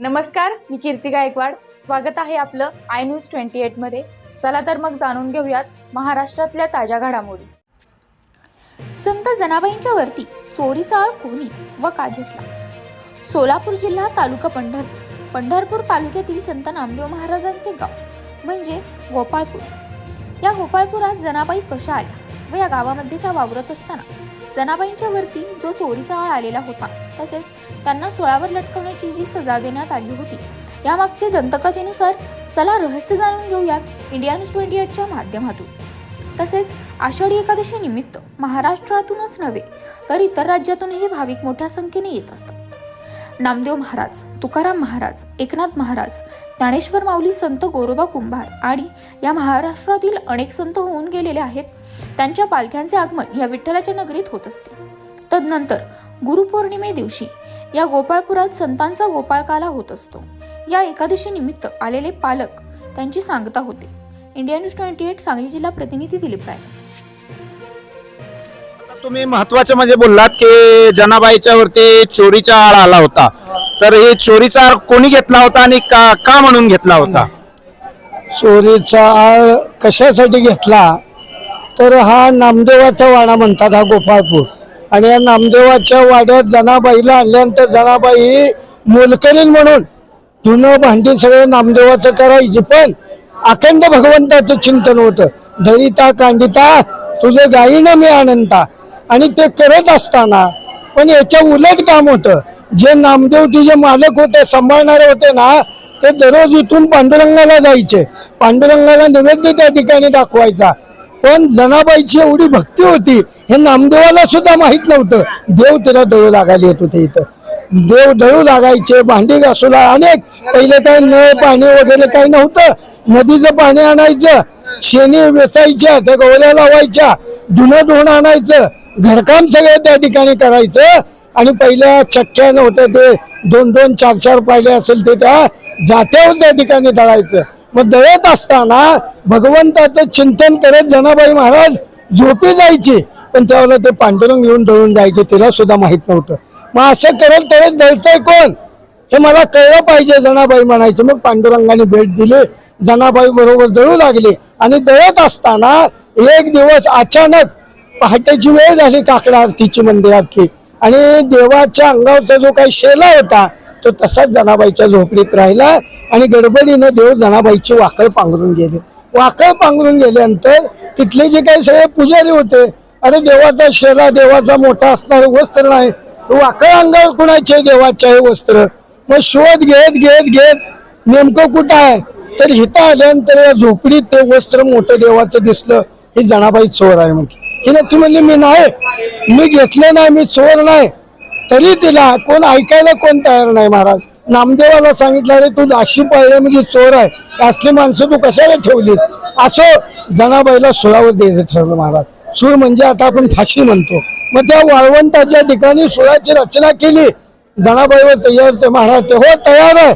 नमस्कार, मी कीर्ती गायकवाड. स्वागत आहे आपलं आय न्यूज 28 मध्ये. चला तर मग जाणून घेऊयात महाराष्ट्रातल्या ताज्या घडामोडी. संत जनाबाईंच्या वरती चोरीचा आळ कोणी व का घेतला? सोलापूर जिल्हा तालुका पंढरपूर तालुक्यातील संत नामदेव महाराजांचे गाव म्हणजे गोपाळपूर. या गोपाळपुरात जनाबाई कशा आल्या व या गावामध्ये त्या वावरत असताना जनाबाईंच्या वरती जो चोरीचा आळ आलेला होता, तसेच त्यांना सोळावर लटकवण्याची जी सजा देण्यात आली होती, यामागच्या दंतकथेनुसार चला रहस्य जाणून घेऊयात इंडिया न्यूज 28च्या माध्यमातून. तसेच आषाढी एकादशी निमित्त महाराष्ट्रातूनच नव्हे तर इतर राज्यातूनही भाविक मोठ्या संख्येने येत असतात. नामदेव महाराज, तुकाराम महाराज, एकनाथ महाराज, ज्ञानेश्वर माऊली, संत गोरोबा कुंभार आणि या महाराष्ट्रातील अनेक संत होऊन गेलेले आहेत. त्यांच्या पालख्यांचे आगमन या विठ्ठलाच्या नगरीत होत असते. तदनंतर गुरुपौर्णिमे दिवशी या गोपाळपुरात संतांचा गोपाळकाला होत असतो. या एकादशी निमित्त आलेले पालक त्यांची सांगता होते. इंडिया न्यूज 28 सांगली जिल्हा प्रतिनिधी दिलीप राय. तुम्ही महत्वाचे म्हणजे बोललात की जनाबाईच्या वरती चोरीचा आळ आला होता, तर हे चोरीचा आळ कोणी घेतला होता आणि का म्हणून घेतला होता? चोरीचा आळ कशासाठी घेतला तर हा नामदेवाचा वाडा म्हणतात, हा गोपाळपूर. आणि या नामदेवाच्या वाड्यात जनाबाईला आणल्यानंतर जनाबाई मोलकरीण म्हणून धुणं भांडी सगळे नामदेवाचं करायची, पण अखंड भगवंताचं चिंतन होतं. धरिता कांडिता तुझे गायीनं मी आनंता. आणि ते करत असताना पण याच्या उलट काम होतं. जे नामदेव तुझे मालक होते, सांभाळणारे होते ना, ते दररोज इथून पांडुरंगाला जायचे. पांडुरंगाला नैवेद्य त्या ठिकाणी दाखवायचा. पण जनाबाईची एवढी भक्ती होती हे नामदेवाला सुद्धा माहित नव्हतं. देव तिला दळू लागायला येत होते. इथं देव दळू लागायचे, भांडी घासूला अनेक. पहिले काही नळ पाणी वगैरे काही नव्हतं. नदीचं पाणी आणायचं, शेणी वेचायच्या, त्या गवल्या लावायच्या, धुणं धुवून आणायचं, घरकाम सगळं त्या ठिकाणी करायचं. आणि पहिल्या चक्क्या नव्हत्या, ते 2-2, 4-4 पायले असेल ते त्या जात्यावर त्या ठिकाणी दळायचं. मग दळत असताना भगवंताचं चिंतन करत जनाबाई महाराज झोपी जायची, पण त्यावेळेला ते पांडुरंग येऊन दळून जायचे, तिला सुद्धा माहित नव्हतं. मग असं करत करत दळतंय कोण हे मला कळलं पाहिजे, जनाबाई म्हणायचे. मग पांडुरंगाने भेट दिली, जनाबाई बरोबर दळू लागली. आणि दळत असताना एक दिवस अचानक पहाटेची वेळ झाली काकडा आरतीची मंदिरातली, आणि देवाच्या अंगावरचा जो काही शेला होता तो तसाच जनाबाईच्या झोपडीत राहिला. आणि गडबडीनं देव जनाबाईची वाकळ पांघरून गेले. वाकळ पांघरून गेल्यानंतर तिथले जे काही सगळे पुजारी होते, अरे देवाचा शेला, देवाचा मोठा असणारं वस्त्र नाही, वाकळ अंगावर कुणाचे देवाचे हे वस्त्र. मग शोध घेत घेत घेत नेमकं कुठं आहे तर हिथं आल्यानंतर या झोपडीत ते वस्त्र मोठं देवाचं दिसलं. ही जनाबाई चोर आहे म्हटलं. हिला ती म्हणली मी नाही, मी घेतलं नाही, मी चोर नाही. तरी तिला कोण ऐकायला कोण तयार नाही. महाराज नामदेवाला सांगितलं, अरे तू दाशी पाहिजे म्हणजे चोर आहे, असली माणसं तू कशाला ठेवलीस. असं जनाबाईला सुळावर द्यायचं ठरवलं महाराज. सूळ म्हणजे आता आपण फाशी म्हणतो. मग त्या वाळवंटाच्या ठिकाणी सुळाची रचना केली. जनाबाईवर तयार ते महाराज ते हो तयार आहे.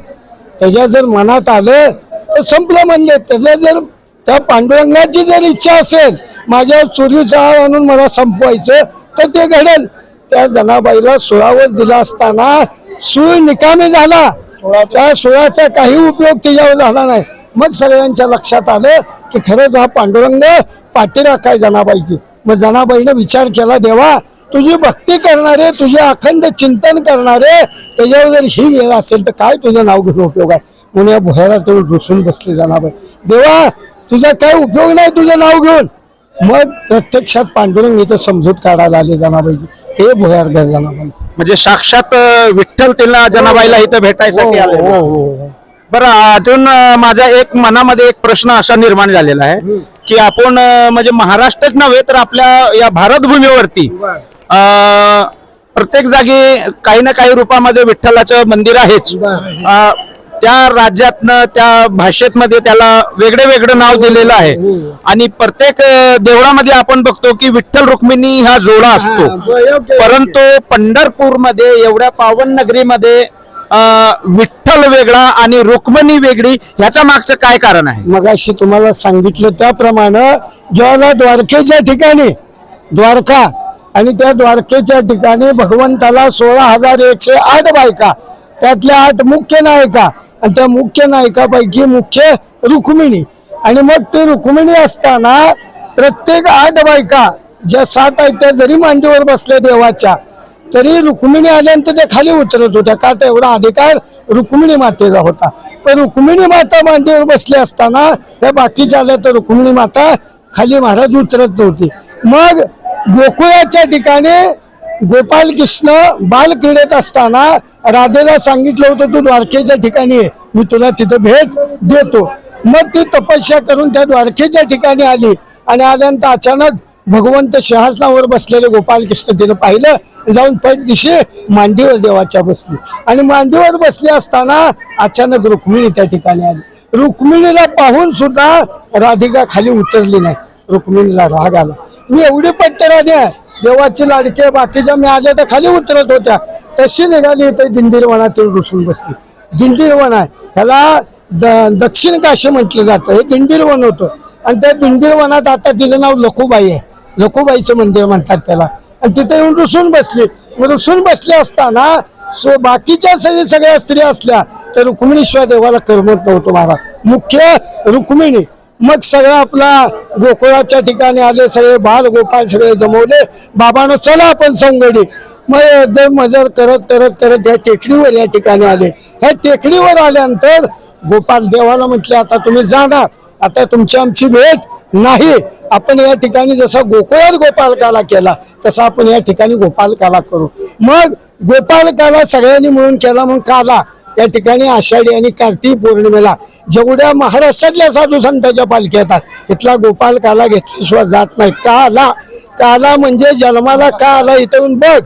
त्याच्या जर मनात आलं तर संपलं. म्हणजे त्याच्या जर त्या पांडुरंगाची जर इच्छा असेल माझ्या चोरीचा आळ आणून मला संपवायचं तर ते घडेल. त्या जनाबाईला सुळावर दिला असताना सूळ निकामी झाला. त्या सुळाचा काही उपयोग त्याच्यावर झाला नाही. मग सगळ्यांच्या लक्षात आलं की खरंच हा पांडुरंग पाठीराखाय जनाबाईची. मग जनाबाईने विचार केला, देवा तुझी भक्ती करणारे, तुझे अखंड चिंतन करणारे, त्याच्यावर जर ही वेळ असेल तर काय तुझं नाव घेऊन उपयोग आहे. म्हणून या भुयाला तेवढं घुसून बसले जनाबाई. देवा तुझा काय उपयोग नाही तुझं नाव घेऊन. मग प्रत्यक्षात पांडुरंग इथं समजूत काढायला आले जनाबाईची. हे भुयार घर जनाबाई म्हणजे साक्षात विठ्ठल तिला जनाबाईला इथं भेटायसाठी आले. बरं, अजून माझ्या एक मनामध्ये एक प्रश्न असा निर्माण झालेला आहे की आपण म्हणजे महाराष्ट्रच नव्हे तर आपल्या या भारत भूमीवरती प्रत्येक जागी काही ना काही रूपामध्ये विठ्ठलाचं मंदिर आहेच. त्या राज्यातनं त्या भाषेमध्ये त्याला वेगळे वेगळं नाव दिलेलं आहे. आणि प्रत्येक देवळामध्ये आपण बघतो की विठ्ठल रुक्मिणी हा जोडा असतो. परंतु पंढरपूरमध्ये एवढ्या पावन नगरीमध्ये विठ्ठल वेगळा आणि रुक्मिणी वेगळी, ह्याच्या मागचं काय कारण आहे? मगाशी तुम्हाला सांगितलं त्याप्रमाणे जेव्हा द्वारकेच्या ठिकाणी द्वारका आणि त्या द्वारकेच्या ठिकाणी भगवंताला 16,108 बायका त्यातल्या 8 मुख्य नायिका आणि त्या मुख्य नायिकापैकी मुख्य रुक्मिणी आणि मग ती रुक्मिणी असताना प्रत्येक 8 बायका ज्या 7 आहेत त्या जरी मांडीवर बसल्या देवाच्या तरी रुक्मिणी आल्यानंतर त्या खाली उतरत होत्या का तर एवढा अधिकार रुक्मिणी मातेचा होता. पण रुक्मिणी माता मांडीवर बसली असताना या बाकीच्या आल्या तर रुक्मिणी माता खाली महाराज उतरत नव्हती. मग गोकुळाच्या ठिकाणी गोपाल कृष्ण बाल क्रीडेत असताना राधेला सांगितलं होतं तू द्वारकेच्या ठिकाणी ये, मी तुला तिथं भेट देतो. मग ती तपस्या करून त्या द्वारकेच्या ठिकाणी आली आणि आल्यानंतर अचानक भगवंत सिंहासनावर बसलेले गोपाल कृष्ण तिने पाहिलं, जाऊन पट दिशी मांडीवर देवाच्या बसली आणि मांडीवर बसली असताना अचानक रुक्मिणी त्या ठिकाणी आली. रुक्मिणीला पाहून सुद्धा राधिका खाली उतरली नाही. रुक्मिणीला राग आला, मी एवढी पट्ट राधे देवाची लाडके बाकीच्या मी आल्या तर खाली उतरत होत्या, तशी निघाली इथे दिंडीरवनातून घुसून बसली. दिंडीरवन आहे ह्याला दक्षिण काशी म्हटलं जातं, हे दिंडीरवन होतं आणि त्या दिंडीरवनात आता तिचं नाव लखुबाई आहे, लखुबाईचं मंदिर म्हणतात त्याला. आणि तिथे येऊन रुसून बसली. मग रुसून बसले असताना बाकीच्या सगळ्या स्त्रिया असल्या तर रुक्मिणीशिवाय देवाला करमत नव्हतं महाराज, मुख्य रुक्मिणी. मग सगळं आपला गोकुळाच्या ठिकाणी आले, सगळे बाल गोपाळ सगळे जमवले. बाबांनो चला आपण संगडी. मग एकदम मजर करत करत करत या टेकडीवर या ठिकाणी आले. ह्या टेकडीवर आल्यानंतर गोपाल देवाला म्हटले आता तुम्ही जाणार, आता तुमची आमची भेट नाही. आपण या ठिकाणी जसा गोकुळात गोपालकाला केला तसा आपण या ठिकाणी गोपालकाला करू. मग गोपालकाला सगळ्यांनी मिळून केला. मग काला या ठिकाणी आषाढी आणि कार्तिक पौर्णिमेला जेवढ्या महाराष्ट्रातल्या साधू संतांच्या पालख्या येतात इथला गोपालकाला घेतल्याशिवाय जात नाही. काला काला म्हणजे जन्माला का आला इथं येऊन बघ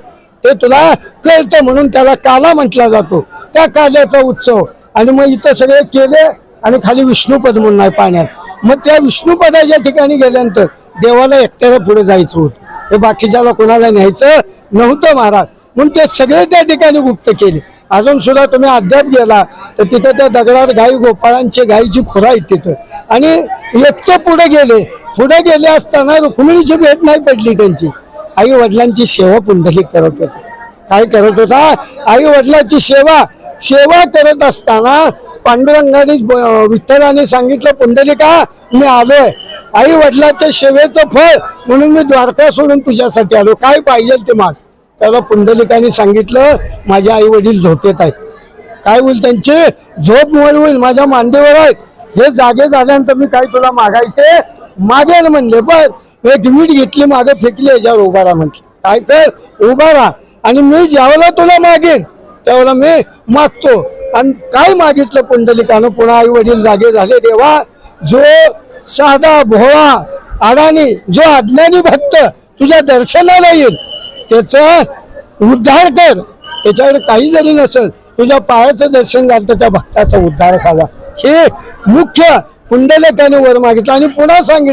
ते तुला कळतं म्हणून त्याला काला म्हटला जातो. त्या काल्याचा उत्सव. आणि मग इथं सगळे केले आणि खाली विष्णुपद म्हणून आहे पाण्यात. मग त्या विष्णुपदाच्या ठिकाणी गेल्यानंतर देवाला एकट्याला पुढे जायचं होतं, हे बाकीच्याला कोणाला न्यायचं नव्हतं महाराज. म्हणून ते सगळे त्या ठिकाणी गुप्त केले. अजून सुद्धा तुम्ही अद्याप गेला तर तिथं त्या दगडात गाई गोपाळांची गायीची खुरा आहे तिथं. आणि एकटे पुढे गेले असताना रुक्मिणीची भेट नाही पडली त्यांची. आई वडिलांची सेवा पुंडलिक करत होता. काय करत होता? आई वडिलांची सेवा करत असताना पांडुरंगाने विठ्ठलाने सांगितलं पुंडलिका मी आलोय आई वडिलांच्या सेवेचं फळ म्हणून मी द्वारका सोडून तुझ्यासाठी आलो, काय पाहिजे ते माग. त्याला पुंडलिकाने सांगितलं माझे आई वडील झोपेत आहेत. काय होईल त्यांची झोप मोड होईल, माझ्या मांडीवर आहेत, हे जागे झाल्यानंतर मी काय तुला मागायचे मागेल म्हणले. पण एक मीठ घेतली मागे फेकली, याच्यावर उभा राहा म्हटलं. काय कर उभा राहा आणि मी ज्यावेळेला तुला मागेन त्यावेळेला मी मागतो. आणि काय मागितलं पुंडलिकानं? पुन्हा आई वडील जागे झाले. देवा जो साधा भोळा अडाणी जो अज्ञानी भक्त तुझ्या दर्शनाला येईल त्याचा उद्धार कर. त्याच्याकडे काही जरी नसेल तुझ्या पायाचं दर्शन झालं तर त्या भक्ताचा उद्धार झाला. हे मुख्य पुंडलिकाने वर मागितलं आणि पुन्हा सांगितलं